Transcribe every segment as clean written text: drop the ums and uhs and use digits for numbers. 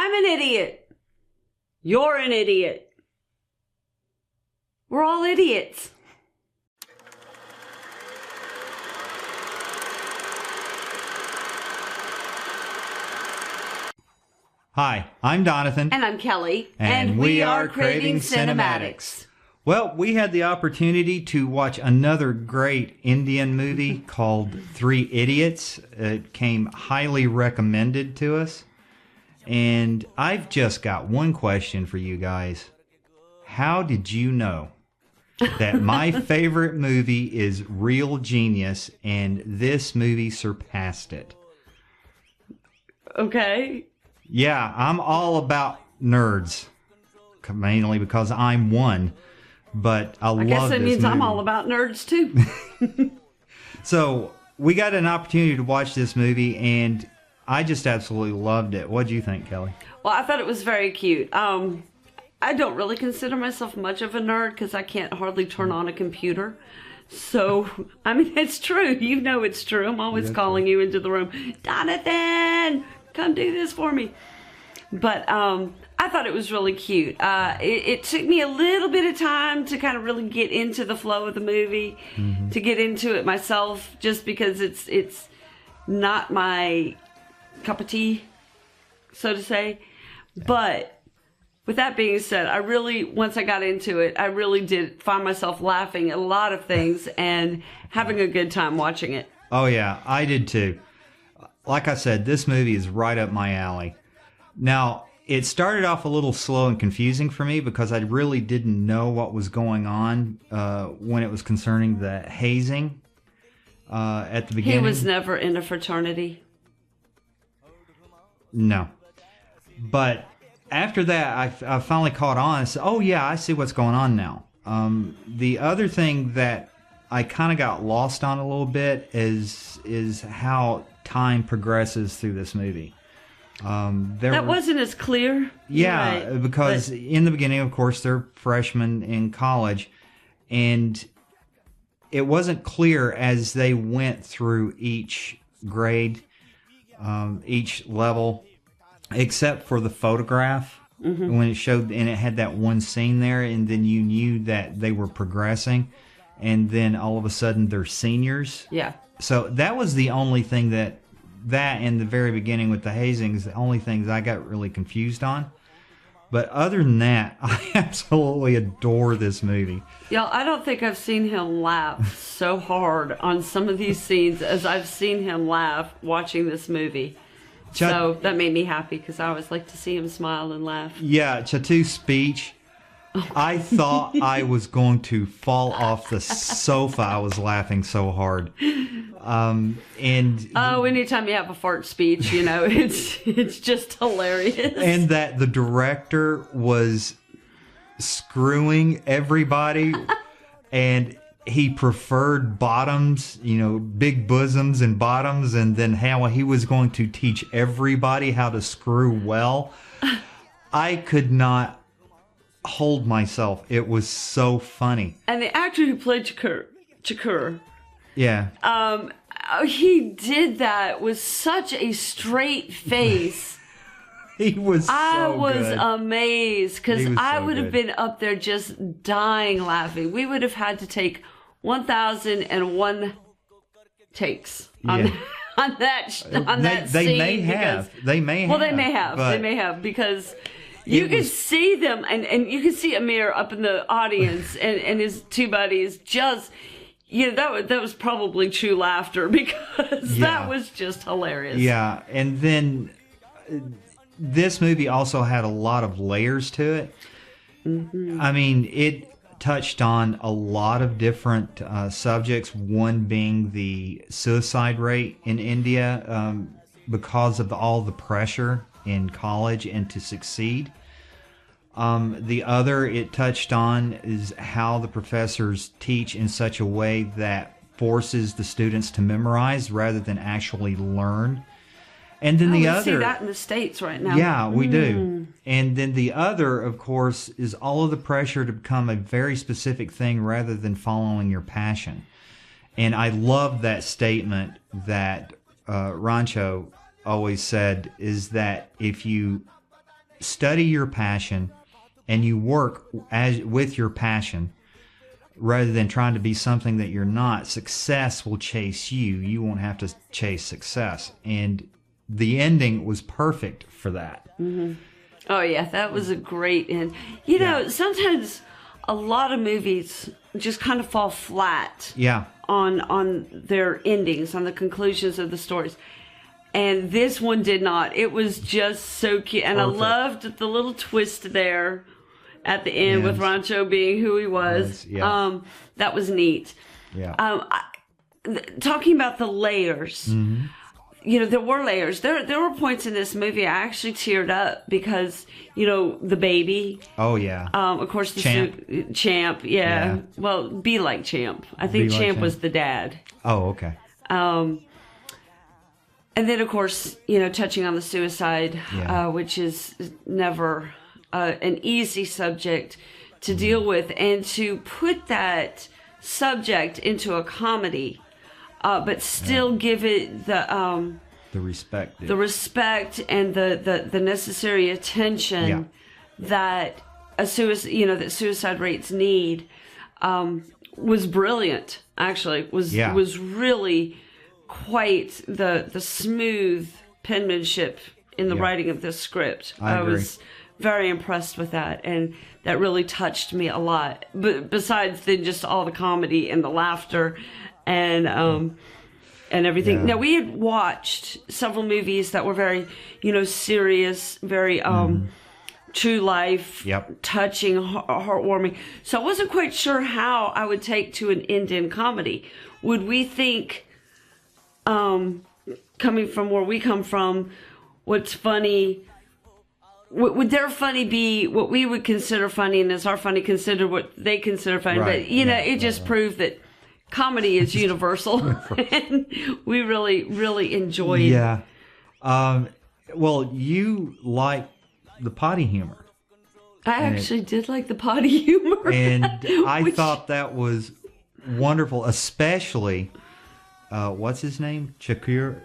I'm an idiot. You're an idiot. We're all idiots. Hi, I'm Donathan. And I'm Kelly. And we are Craving Cinematics. Well, we had the opportunity to watch another great Indian movie called Three Idiots. It came highly recommended to us. And I've just got one question for you guys. How did you know that my favorite movie is Real Genius and this movie surpassed it? Okay. Yeah, I'm all about nerds, mainly because I'm one, but I love this movie. I guess that means I'm all about nerds too. So we got an opportunity to watch this movie, and I just absolutely loved it. What do you think, Kelly? Well, I thought it was very cute. I don't really consider myself much of a nerd because I can't hardly turn on a computer. So, I mean, it's true. You know it's true. I'm always calling you into the room. Donathan, come do this for me. But I thought it was really cute. It took me a little bit of time to kind of really get into the flow of the movie, to get into it myself, just because it's not my cup of tea, so to say. But with that being said, once I got into it, I really did find myself laughing at a lot of things and having a good time watching it. Oh, yeah, I did too. Like I said, this movie is right up my alley. Now, it started off a little slow and confusing for me because I really didn't know what was going on when it was concerning the hazing at the beginning. He was never in a fraternity. No. But after that, I finally caught on and said, oh, yeah, I see what's going on now. The other thing that I kind of got lost on a little bit is how time progresses through this movie. Wasn't as clear. Yeah, right, because in the beginning, of course, they're freshmen in college, and it wasn't clear as they went through each grade, each level, except for the photograph when it showed, and it had that one scene there, and then you knew that they were progressing, and then all of a sudden they're seniors. Yeah. So that was the only thing that in the very beginning with the hazing is the only things I got really confused on. But other than that, I absolutely adore this movie. Y'all, I don't think I've seen him laugh so hard on some of these scenes as I've seen him laugh watching this movie. So that made me happy because I always like to see him smile and laugh. Yeah, Chatu's speech, I thought I was going to fall off the sofa. I was laughing so hard. Anytime you have a fart speech, it's just hilarious. And that the director was screwing everybody, and he preferred bottoms, big bosoms and bottoms, and then how he was going to teach everybody how to screw well. I could not hold myself. It was so funny. And the actor who played Chatur, yeah, he did that with such a straight face. He was so I was good. amazed because I would have good. been up there just dying laughing. We would have had to take 1,001 takes on that scene. They may have. Well, they may have. But they may have because you could see them, and you could see Amir up in the audience and his two buddies just. That was probably true laughter because that was just hilarious. Yeah, and then this movie also had a lot of layers to it. I mean, it touched on a lot of different subjects, one being the suicide rate in India because of all the pressure in college and to succeed. The other it touched on is how the professors teach in such a way that forces the students to memorize rather than actually learn. And then the other, we see that in the States right now. Yeah, we do. And then the other, of course, is all of the pressure to become a very specific thing rather than following your passion. And I love that statement that Rancho always said, is that if you study your passion and you work with your passion rather than trying to be something that you're not, success will chase you. You won't have to chase success. And the ending was perfect for that. Mm-hmm. Oh, yeah, that was a great end. You know, sometimes a lot of movies just kind of fall flat on their endings, on the conclusions of the stories. And this one did not. It was just so cute. And perfect. I loved the little twist there at the end with Rancho being who he was. That was neat. Yeah. Talking about the layers, you know, there were layers. There were points in this movie I actually teared up because, you know, the baby. Oh, yeah. Of course, the Champ. Yeah. Well, Be Like Champ. I think Champ was the dad. Oh, okay. And then, of course, you know, touching on the suicide, which is never an easy subject to deal with. And to put that subject into a comedy, but still give it the respect. The respect and the necessary attention that that suicide rates need was brilliant, actually. Was really quite the smooth penmanship in the writing of this script. I was very impressed with that, and that really touched me a lot. But besides then just all the comedy and the laughter and everything. Now, we had watched several movies that were very, you know, serious, very true life, touching, heartwarming. So I wasn't quite sure how I would take to an end comedy. Would we think, coming from where we come from, what's funny, would their funny be what we would consider funny, and is our funny considered what they consider funny? Right. But, you know, it just proved that comedy is universal, and we really, really enjoyed. Yeah. Well, you like the potty humor. I actually did like the potty humor, and I thought that was wonderful, especially what's his name? Chatur,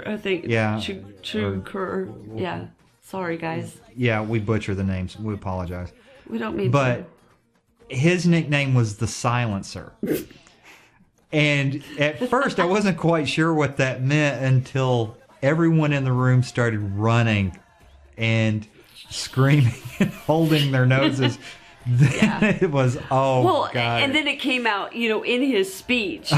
I think. Yeah. Chatur. Yeah. Sorry, guys. Yeah, we butcher the names. We apologize. We don't mean but to. His nickname was the Silencer. And at first I wasn't quite sure what that meant until everyone in the room started running and screaming and holding their noses. Then it was, God. And then it came out, you know, in his speech.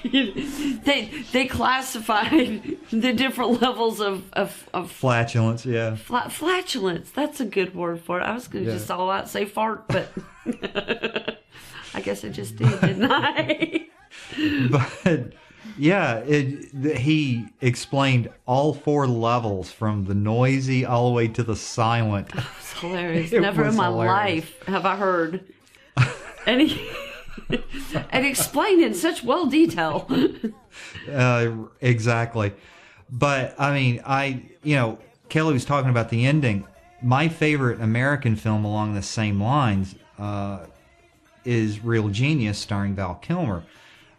They classified the different levels of flatulence. Flatulence. That's a good word for it. I was going to just all out say fart, but I guess I just did, didn't I? But he explained all 4 levels, from the noisy all the way to the silent. It's hilarious. Never in my life have I heard any. And explained in such detail. Exactly. But I mean, Kelly was talking about the ending. My favorite American film along the same lines is Real Genius, starring Val Kilmer.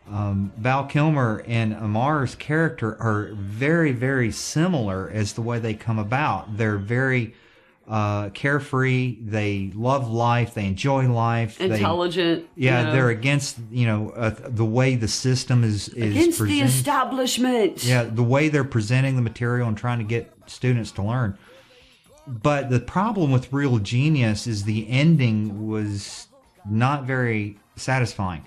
Val Kilmer and Amar's character are very, very similar as the way they come about. They're very carefree. They love life. They enjoy life. Intelligent. They're against the way the system is against the establishment. Yeah, the way they're presenting the material and trying to get students to learn. But the problem with Real Genius is the ending was not very satisfying.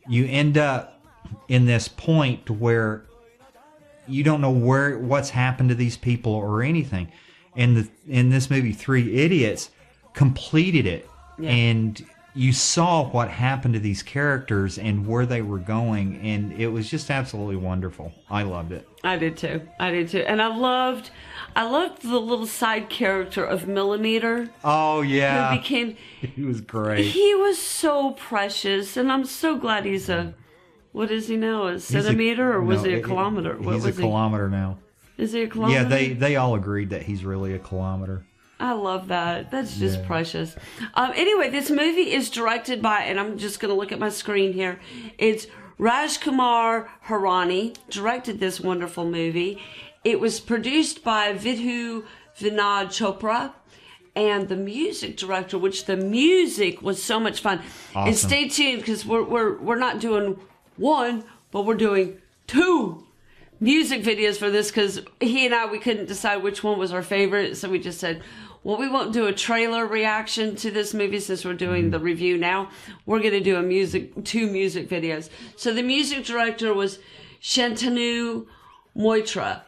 You end up in this point where you don't know what's happened to these people or anything. And in this movie, 3 Idiots completed it, and you saw what happened to these characters and where they were going, and it was just absolutely wonderful. I loved it. I did too, and I loved the little side character of Millimeter. Oh yeah, who became. He was great. He was so precious, and I'm so glad he's a. What is he now? A centimeter, or was he a kilometer? He's a kilometer now. Is he a kilometer? Yeah, they all agreed that he's really a kilometer. I love that. That's just precious. Anyway, this movie is directed by, and I'm just going to look at my screen here. It's Rajkumar Hirani directed this wonderful movie. It was produced by Vidhu Vinod Chopra, and the music director, which the music was so much fun. Awesome. And stay tuned, because we're not doing one, but we're doing 2 music videos for this, because he and I, we couldn't decide which one was our favorite, so we just said, well, we won't do a trailer reaction to this movie since we're doing the review now. We're going to do 2 music videos. So the music director was Shantanu Moitra.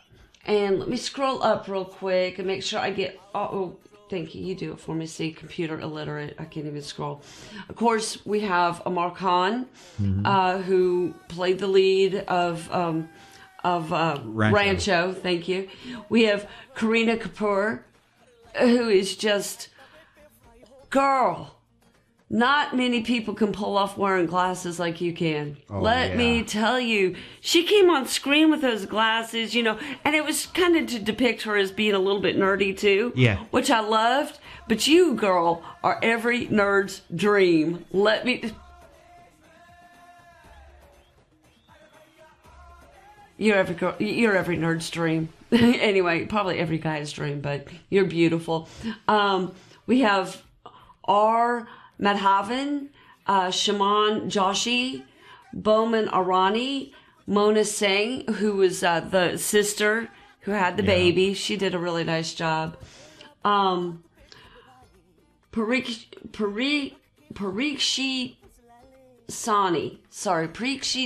And let me scroll up real quick and make sure I get... Oh, thank you. You do it for me. See, computer illiterate. I can't even scroll. Of course, we have Amar Khan, who played the lead of Rancho. Thank you. We have Kareena Kapoor, who is just... Girl, not many people can pull off wearing glasses like you can. Let me tell you. She came on screen with those glasses, you know, and it was kind of to depict her as being a little bit nerdy too. Yeah. Which I loved. But you, girl, are every nerd's dream. You're every nerd's dream. Anyway, probably every guy's dream, but you're beautiful. We have R. Madhavan, Shaman Joshi, Bowman Arani, Mona Singh, who was the sister who had the baby. She did a really nice job. Parikshit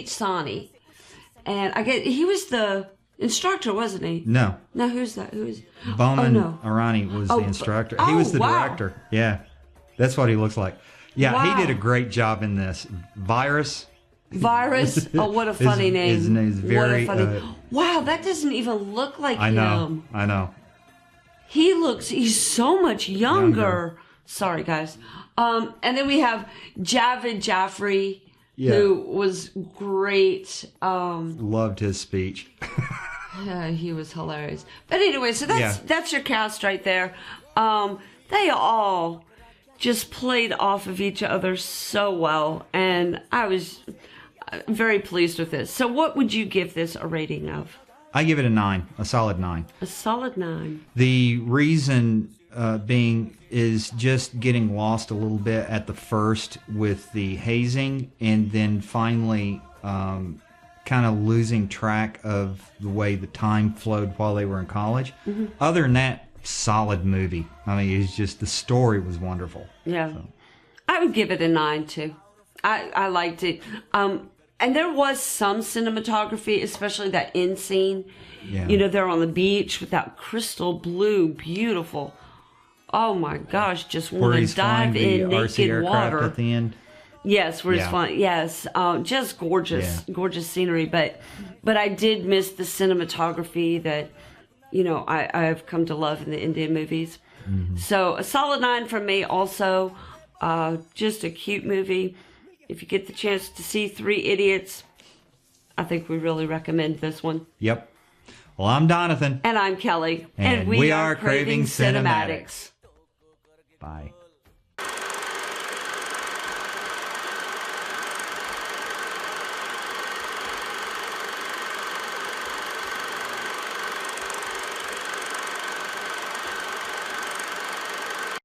Sani. And he was the instructor, wasn't he? No. No, who's that? Who is? Bowman Arani was the instructor. He was the director. Yeah. That's what he looks like. Yeah, he did a great job in this. Virus. Oh, what a funny name. His name is very... wow, that doesn't even look like him. I know. He's so much younger. Sorry, guys. And then we have Javed Jaffrey, who was great. Loved his speech. Yeah, he was hilarious. But anyway, so that's your cast right there. They all just played off of each other so well, and I was very pleased with this. So what would you give this a rating of? I give it a 9, a solid 9. A solid 9. The reason being is just getting lost a little bit at the first with the hazing, and then finally kind of losing track of the way the time flowed while they were in college. Mm-hmm. Other than that, solid movie. I mean, it's just the story was wonderful. Yeah. So. I would give it a 9 too. I liked it. And there was some cinematography, especially that end scene. Yeah. You know, they're on the beach with that crystal blue, beautiful. Oh my gosh, just want to dive in naked water at the end. Yes, where he's flying. Yes, just gorgeous, gorgeous scenery. But I did miss the cinematography that, you know, I've come to love in the Indian movies. Mm-hmm. So a solid 9 from me. Also, just a cute movie. If you get the chance to see 3 Idiots, I think we really recommend this one. Yep. Well, I'm Donathan. And I'm Kelly. And we are Craving Cinematics. Bye.